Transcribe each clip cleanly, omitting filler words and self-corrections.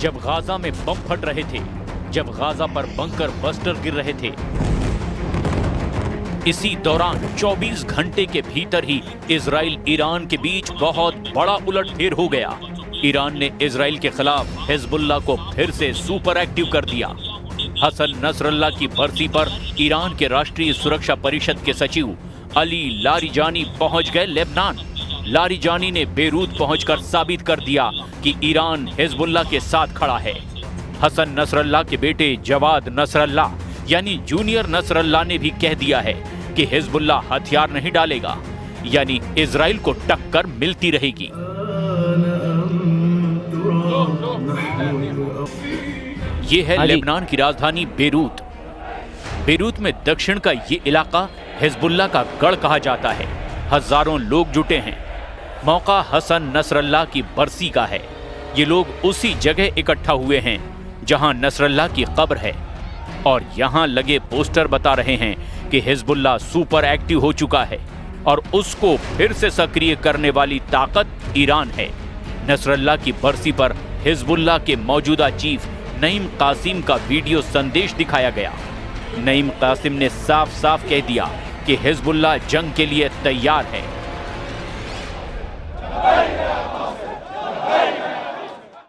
जब गाजा में बम फट रहे थे, जब गाजा पर बंकर बस्टर गिर रहे थे, इसी दौरान 24 घंटे के भीतर ही इजराइल ईरान के बीच बहुत बड़ा उलटफेर हो गया। ईरान ने इजराइल के खिलाफ हिजबुल्लाह को फिर से सुपर एक्टिव कर दिया। हसन नसरल्लाह की बरसी पर ईरान के राष्ट्रीय सुरक्षा परिषद के सचिव अली लारिजानी पहुंच गए लेबनान। लारिजानी ने बेरूत पहुंचकर साबित कर दिया कि ईरान हिजबुल्लाह के साथ खड़ा है। हसन नसरल्लाह के बेटे जवाद नसरल्लाह यानी जूनियर नसरल्लाह ने भी कह दिया है कि हिजबुल्लाह हथियार नहीं डालेगा, यानी इजराइल को टक्कर मिलती रहेगी। ये है लेबनान की राजधानी बेरूत। बेरूत में दक्षिण का ये इलाका हिजबुल्लाह का गढ़ कहा जाता है। हजारों लोग जुटे हैं। मौका हसन नसरल्लाह की बरसी का है। ये लोग उसी जगह इकट्ठा हुए हैं जहां नसरल्लाह की कब्र है, और यहां लगे पोस्टर बता रहे हैं कि हिजबुल्लाह सुपर एक्टिव हो चुका है और उसको फिर से सक्रिय करने वाली ताकत ईरान है। नसरल्लाह की बरसी पर हिजबुल्लाह के मौजूदा चीफ नईम कासिम का वीडियो संदेश दिखाया गया। नईम कासिम ने साफ साफ कह दिया कि हिजबुल्लाह जंग के लिए तैयार है।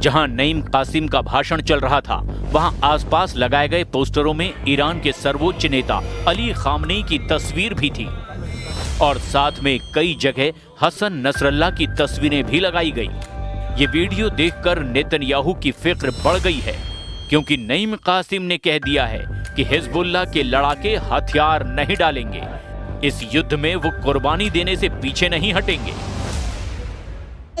जहां नईम कासिम का भाषण चल रहा था, वहां आसपास लगाए गए पोस्टरों में ईरान के सर्वोच्च नेता अली खामनेई की तस्वीर भी थी, और साथ में कई जगह हसन नसरल्लाह की तस्वीरें भी लगाई गई। ये वीडियो देखकर नेतन्याहू की फिक्र बढ़ गई है, क्योंकि नईम कासिम ने कह दिया है कि हिजबुल्लाह के लड़ाके हथियार नहीं डालेंगे। इस युद्ध में वो कुर्बानी देने से पीछे नहीं हटेंगे।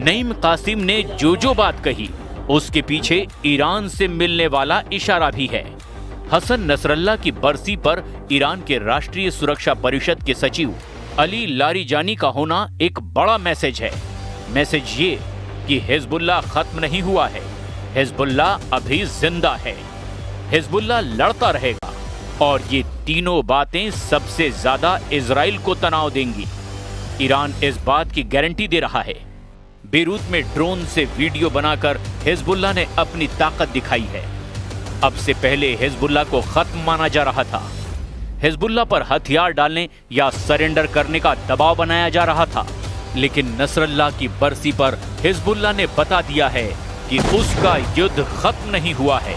नईम कासिम ने जो बात कही उसके पीछे ईरान से मिलने वाला इशारा भी है। हसन नसरल्लाह की बरसी पर ईरान के राष्ट्रीय सुरक्षा परिषद के सचिव अली लारिजानी का होना एक बड़ा मैसेज है। मैसेज ये कि हिजबुल्लाह खत्म नहीं हुआ है, हिजबुल्लाह अभी जिंदा है, हिजबुल्लाह लड़ता रहेगा, और ये तीनों बातें सबसे ज्यादा इजराइल को तनाव देंगी। ईरान इस बात की गारंटी दे रहा है। बेरूत में ड्रोन से वीडियो बनाकर हिजबुल्लाह ने अपनी ताकत दिखाई है। अब से पहले हिजबुल्लाह को खत्म माना जा रहा था। हिजबुल्लाह पर हथियार डालने या सरेंडर करने का दबाव बनाया जा रहा था, लेकिन नसरल्लाह की बरसी पर हिजबुल्लाह ने बता दिया है कि उसका युद्ध खत्म नहीं हुआ है।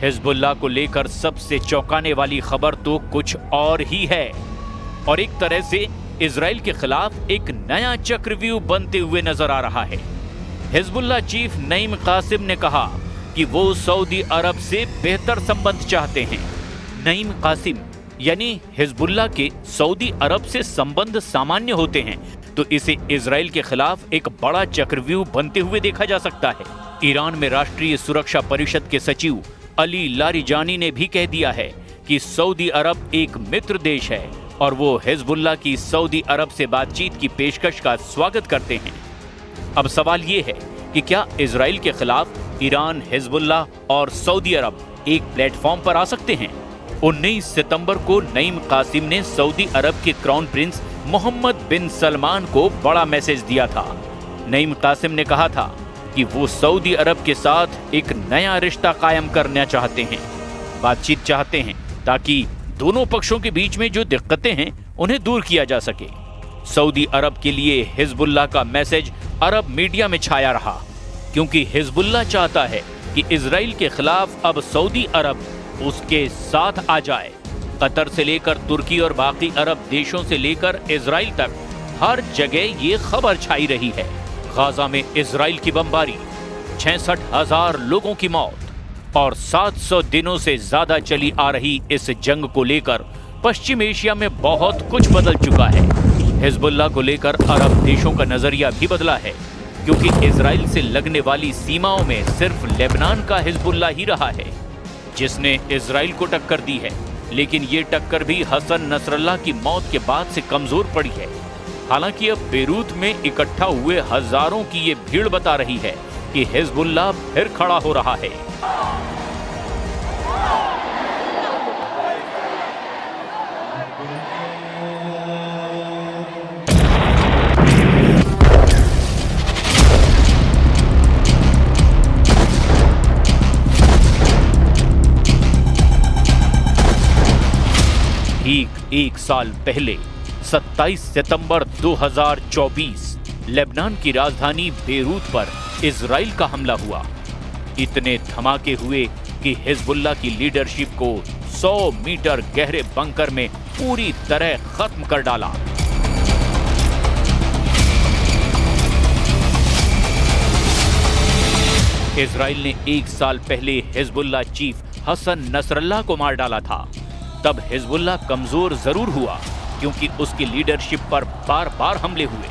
हिजबुल्लाह को लेकर सबसे चौंकाने वाली खबर तो कुछ और ही है, और एक तरह से इजराइल के खिलाफ एक नया चक्रव्यूह बनते हुए नजर आ रहा है। हिजबुल्लाह चीफ नईम कासिम ने कहा कि वो सऊदी अरब से बेहतर संबंध चाहते हैं। नईम कासिम यानी हिजबुल्लाह के सऊदी अरब से संबंध सामान्य होते हैं, तो इसे इजराइल के खिलाफ एक बड़ा चक्रव्यूह बनते हुए देखा जा सकता है। ईरान में राष्ट्रीय सुरक्षा परिषद के सचिव अली लारिजानी ने भी कह दिया है कि सऊदी अरब एक मित्र देश है और वो हिजबुल्लाह की सऊदी अरब से बातचीत की पेशकश का स्वागत करते हैं। अब सवाल ये है कि क्या इजराइल के खिलाफ ईरान, हिजबुल्लाह और सऊदी अरब एक प्लेटफॉर्म पर आ सकते हैं? 19 सितंबर को नईम कासिम ने सऊदी अरब के क्राउन प्रिंस मोहम्मद बिन सलमान को बड़ा मैसेज दिया था। नईम कासिम ने कहा था कि वो सऊदी अरब के साथ एक नया रिश्ता कायम करना चाहते हैं, बातचीत चाहते हैं, ताकि दोनों पक्षों के बीच में जो दिक्कतें हैं उन्हें दूर किया जा सके। सऊदी अरब के लिए हिजबुल्लाह का मैसेज अरब मीडिया में छाया रहा, क्योंकि हिजबुल्लाह चाहता है कि इजराइल के खिलाफ अब सऊदी अरब उसके साथ आ जाए। कतर से लेकर तुर्की और बाकी अरब देशों से लेकर इजराइल तक हर जगह ये खबर छाई रही है। गाजा में इजराइल की बमबारी, 66,000 लोगों की मौत और 700 दिनों से ज्यादा चली आ रही इस जंग को लेकर पश्चिम एशिया में बहुत कुछ बदल चुका है। हिजबुल्लाह को लेकर अरब देशों का नजरिया भी बदला है, क्योंकि इजराइल से लगने वाली सीमाओं में सिर्फ लेबनान का हिजबुल्लाह ही रहा है जिसने इजराइल को टक्कर दी है। लेकिन ये टक्कर भी हसन नसरल्लाह की मौत के बाद से कमजोर पड़ी है। हालांकि अब बेरूत में इकट्ठा हुए हजारों की ये भीड़ बता रही है कि हिजबुल्लाह फिर खड़ा हो रहा है। ठीक एक साल पहले 27 सितंबर 2024 लेबनान की राजधानी बेरूत पर इजराइल का हमला हुआ। इतने धमाके हुए कि हिजबुल्लाह की लीडरशिप को 100 मीटर गहरे बंकर में पूरी तरह खत्म कर डाला। इजराइल ने एक साल पहले हिजबुल्लाह चीफ हसन नसरल्लाह को मार डाला था। तब हिजबुल्लाह कमजोर जरूर हुआ, क्योंकि उसकी लीडरशिप पर बार बार हमले हुए।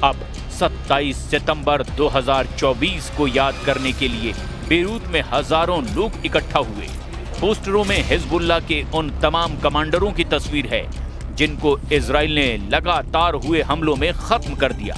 अब 27 सितंबर 2024 को याद करने के लिए बेरूत में हजारों लोग इकट्ठा हुए। पोस्टरों में हिजबुल्लाह के उन तमाम कमांडरों की तस्वीर है जिनको इजराइल ने लगातार हुए हमलों में खत्म कर दिया।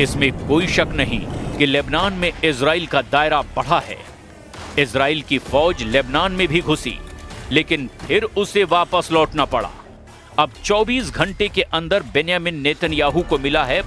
इसमें कोई शक नहीं कि लेबनान में इजराइल का दायरा बढ़ा है। इजराइल की फौज लेबनान में भी घुसी, लेकिन फिर उसे वापस लौटना पड़ा। अब 24 घंटे के अंदर बेन्यामिन नेतन्याहू को मिला है